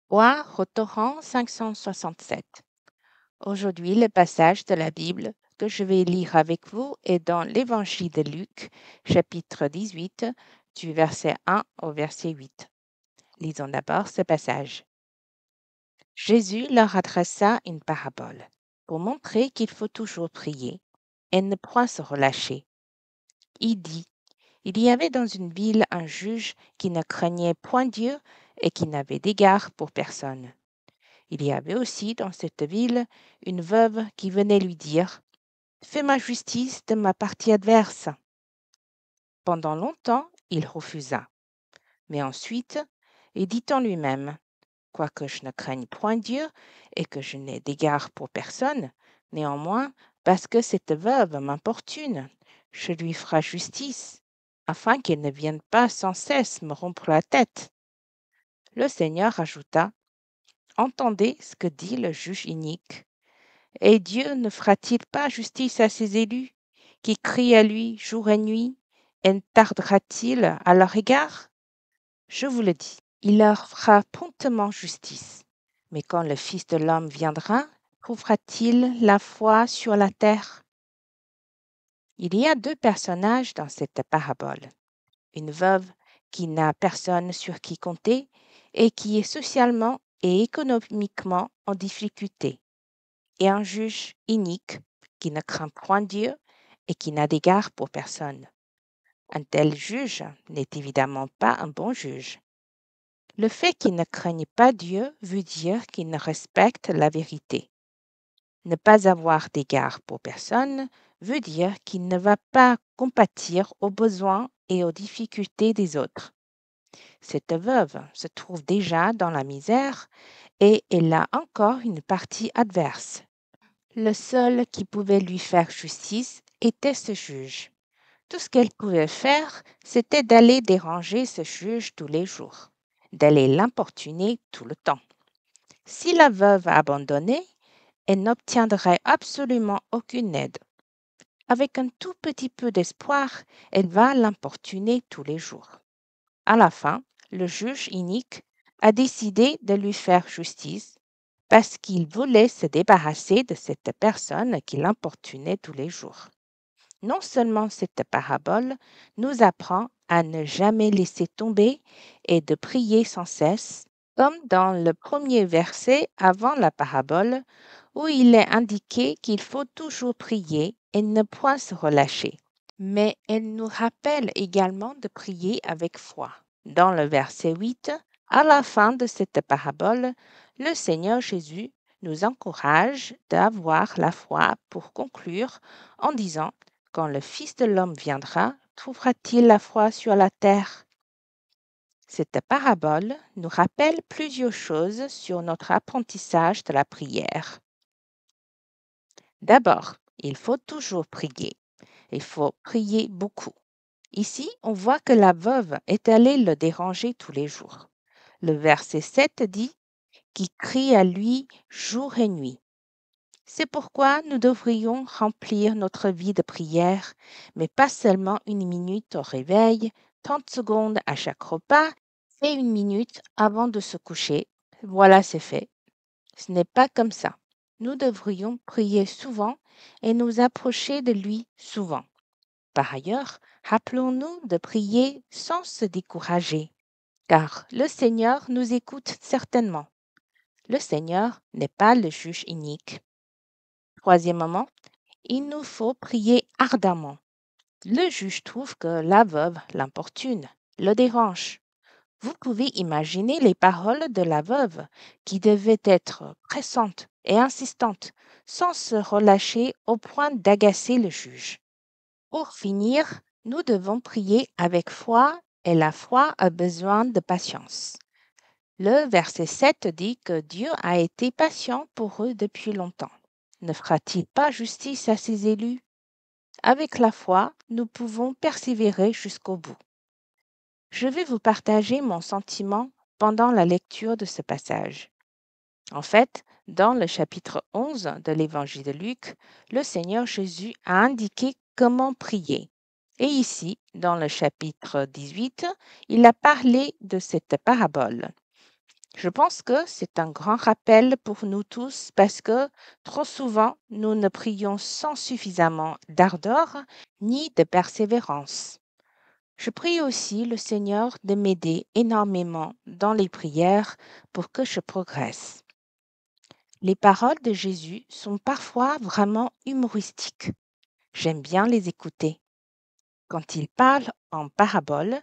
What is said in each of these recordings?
Roi Rotoran 567. Aujourd'hui, le passage de la Bible que je vais lire avec vous est dans l'Évangile de Luc, chapitre 18, du verset 1 au verset 8. Lisons d'abord ce passage. Jésus leur adressa une parabole pour montrer qu'il faut toujours prier et ne point se relâcher. Il dit, il y avait dans une ville un juge qui ne craignait point Dieu et qui n'avait d'égard pour personne. Il y avait aussi dans cette ville une veuve qui venait lui dire « Fais-moi justice de ma partie adverse ». Pendant longtemps, il refusa. Mais ensuite, il dit en lui-même « Quoique je ne craigne point Dieu et que je n'ai d'égard pour personne, néanmoins, parce que cette veuve m'importune, je lui ferai justice, afin qu'elle ne vienne pas sans cesse me rompre la tête. » Le Seigneur ajouta « Entendez ce que dit le juge inique. Et Dieu ne fera-t-il pas justice à ses élus, qui crient à lui jour et nuit, et ne tardera-t-il à leur égard? Je vous le dis, il leur fera promptement justice. Mais quand le Fils de l'homme viendra, trouvera-t-il la foi sur la terre? Il y a deux personnages dans cette parabole. Une veuve qui n'a personne sur qui compter et qui est socialement et économiquement en difficulté, et un juge inique qui ne craint point Dieu et qui n'a d'égard pour personne. Un tel juge n'est évidemment pas un bon juge. Le fait qu'il ne craigne pas Dieu veut dire qu'il ne respecte la vérité. Ne pas avoir d'égard pour personne veut dire qu'il ne va pas compatir aux besoins et aux difficultés des autres. Cette veuve se trouve déjà dans la misère et elle a encore une partie adverse. Le seul qui pouvait lui faire justice était ce juge. Tout ce qu'elle pouvait faire, c'était d'aller déranger ce juge tous les jours, d'aller l'importuner tout le temps. Si la veuve abandonnait, elle n'obtiendrait absolument aucune aide. Avec un tout petit peu d'espoir, elle va l'importuner tous les jours. À la fin, le juge inique a décidé de lui faire justice parce qu'il voulait se débarrasser de cette personne qui l'importunait tous les jours. Non seulement cette parabole nous apprend à ne jamais laisser tomber et de prier sans cesse, comme dans le premier verset avant la parabole, où il est indiqué qu'il faut toujours prier et ne point se relâcher. Mais elle nous rappelle également de prier avec foi. Dans le verset 8, à la fin de cette parabole, le Seigneur Jésus nous encourage d'avoir la foi pour conclure en disant « Quand le Fils de l'homme viendra, trouvera-t-il la foi sur la terre ?» Cette parabole nous rappelle plusieurs choses sur notre apprentissage de la prière. D'abord, il faut toujours prier. Il faut prier beaucoup. Ici, on voit que la veuve est allée le déranger tous les jours. Le verset 7 dit qu'il crie à lui jour et nuit. C'est pourquoi nous devrions remplir notre vie de prière, mais pas seulement une minute au réveil, 30 secondes à chaque repas et une minute avant de se coucher. Voilà, c'est fait. Ce n'est pas comme ça. Nous devrions prier souvent et nous approcher de lui souvent. Par ailleurs, rappelons-nous de prier sans se décourager, car le Seigneur nous écoute certainement. Le Seigneur n'est pas le juge inique. Troisièmement, il nous faut prier ardemment. Le juge trouve que la veuve l'importune, le dérange. Vous pouvez imaginer les paroles de la veuve qui devaient être pressantes et insistantes, sans se relâcher au point d'agacer le juge. Pour finir, nous devons prier avec foi et la foi a besoin de patience. Le verset 7 dit que Dieu a été patient pour eux depuis longtemps. Ne fera-t-il pas justice à ses élus? Avec la foi, nous pouvons persévérer jusqu'au bout. Je vais vous partager mon sentiment pendant la lecture de ce passage. En fait, dans le chapitre 11 de l'Évangile de Luc, le Seigneur Jésus a indiqué comment prier. Et ici, dans le chapitre 18, il a parlé de cette parabole. Je pense que c'est un grand rappel pour nous tous parce que trop souvent, nous ne prions sans suffisamment d'ardeur ni de persévérance. Je prie aussi le Seigneur de m'aider énormément dans les prières pour que je progresse. Les paroles de Jésus sont parfois vraiment humoristiques. J'aime bien les écouter. Quand il parle en parabole,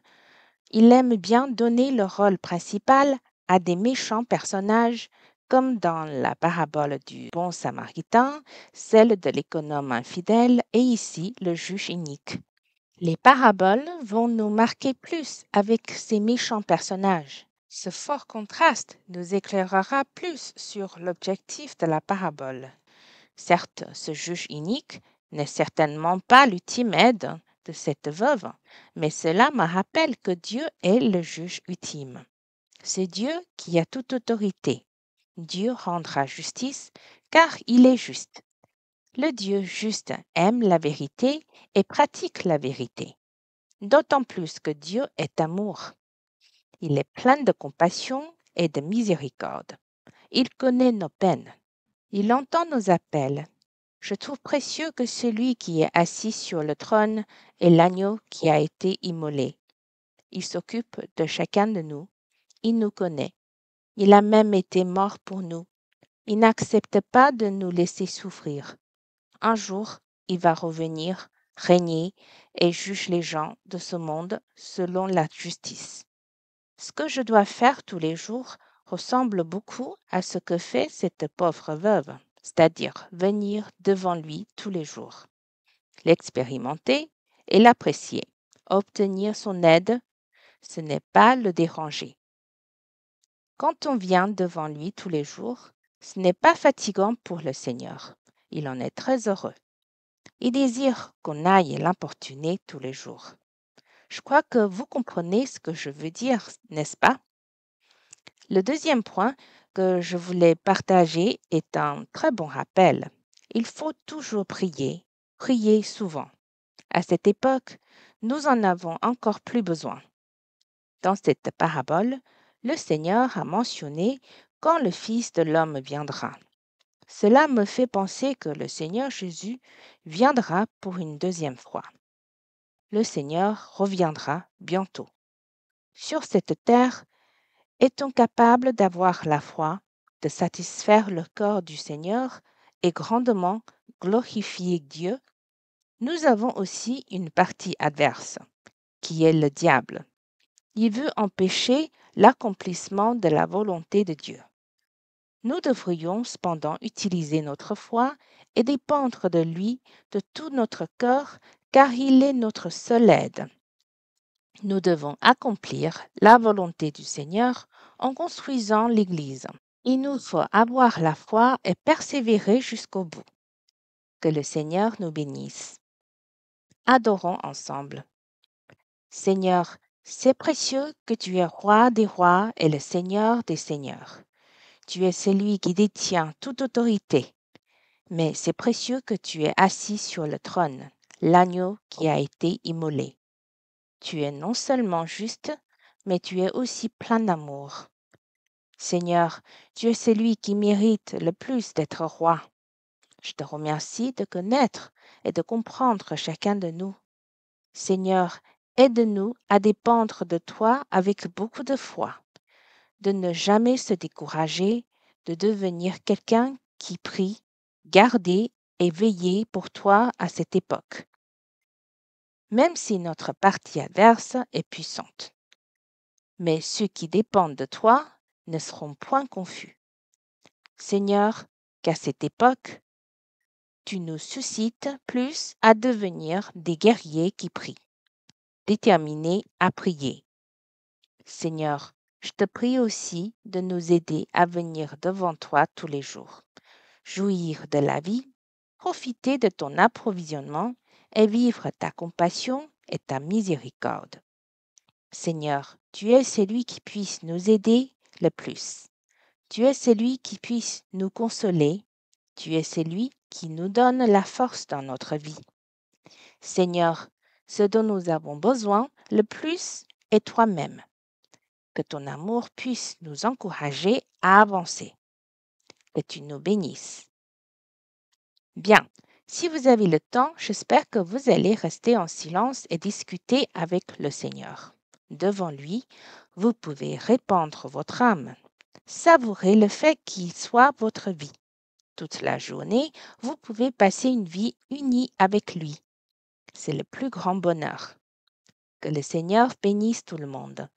il aime bien donner le rôle principal à des méchants personnages, comme dans la parabole du bon samaritain, celle de l'économe infidèle et ici le juge inique. Les paraboles vont nous marquer plus avec ces méchants personnages. Ce fort contraste nous éclairera plus sur l'objectif de la parabole. Certes, ce juge inique n'est certainement pas l'ultime aide de cette veuve, mais cela me rappelle que Dieu est le juge ultime. C'est Dieu qui a toute autorité. Dieu rendra justice car il est juste. Le Dieu juste aime la vérité et pratique la vérité. D'autant plus que Dieu est amour. Il est plein de compassion et de miséricorde. Il connaît nos peines. Il entend nos appels. Je trouve précieux que celui qui est assis sur le trône est l'agneau qui a été immolé. Il s'occupe de chacun de nous. Il nous connaît. Il a même été mort pour nous. Il n'accepte pas de nous laisser souffrir. Un jour, il va revenir, régner et juge les gens de ce monde selon la justice. Ce que je dois faire tous les jours ressemble beaucoup à ce que fait cette pauvre veuve, c'est-à-dire venir devant lui tous les jours, l'expérimenter et l'apprécier, obtenir son aide, ce n'est pas le déranger. Quand on vient devant lui tous les jours, ce n'est pas fatigant pour le Seigneur. Il en est très heureux. Il désire qu'on aille l'importuner tous les jours. Je crois que vous comprenez ce que je veux dire, n'est-ce pas? Le deuxième point que je voulais partager est un très bon rappel. Il faut toujours prier, prier souvent. À cette époque, nous en avons encore plus besoin. Dans cette parabole, le Seigneur a mentionné quand le Fils de l'homme viendra. Cela me fait penser que le Seigneur Jésus viendra pour une deuxième fois. Le Seigneur reviendra bientôt. Sur cette terre, est-on capable d'avoir la foi, de satisfaire le corps du Seigneur et grandement glorifier Dieu? Nous avons aussi une partie adverse, qui est le diable. Il veut empêcher l'accomplissement de la volonté de Dieu. Nous devrions cependant utiliser notre foi et dépendre de lui de tout notre cœur, car il est notre seule aide. Nous devons accomplir la volonté du Seigneur en construisant l'Église. Il nous faut avoir la foi et persévérer jusqu'au bout. Que le Seigneur nous bénisse. Adorons ensemble. Seigneur, c'est précieux que tu es roi des rois et le Seigneur des seigneurs. Tu es celui qui détient toute autorité, mais c'est précieux que tu es assis sur le trône, l'agneau qui a été immolé. Tu es non seulement juste, mais tu es aussi plein d'amour. Seigneur, tu es celui qui mérite le plus d'être roi. Je te remercie de connaître et de comprendre chacun de nous. Seigneur, aide-nous à dépendre de toi avec beaucoup de foi, de ne jamais se décourager, de devenir quelqu'un qui prie, garder et veiller pour toi à cette époque, même si notre partie adverse est puissante. Mais ceux qui dépendent de toi ne seront point confus. Seigneur, qu'à cette époque, tu nous suscites plus à devenir des guerriers qui prient, déterminés à prier. Seigneur, je te prie aussi de nous aider à venir devant toi tous les jours, jouir de la vie, profiter de ton approvisionnement et vivre ta compassion et ta miséricorde. Seigneur, tu es celui qui puisse nous aider le plus. Tu es celui qui puisse nous consoler. Tu es celui qui nous donne la force dans notre vie. Seigneur, ce dont nous avons besoin le plus est toi-même. Que ton amour puisse nous encourager à avancer. Que tu nous bénisses. Bien, si vous avez le temps, j'espère que vous allez rester en silence et discuter avec le Seigneur. Devant lui, vous pouvez répandre votre âme. Savourez le fait qu'il soit votre vie. Toute la journée, vous pouvez passer une vie unie avec lui. C'est le plus grand bonheur. Que le Seigneur bénisse tout le monde.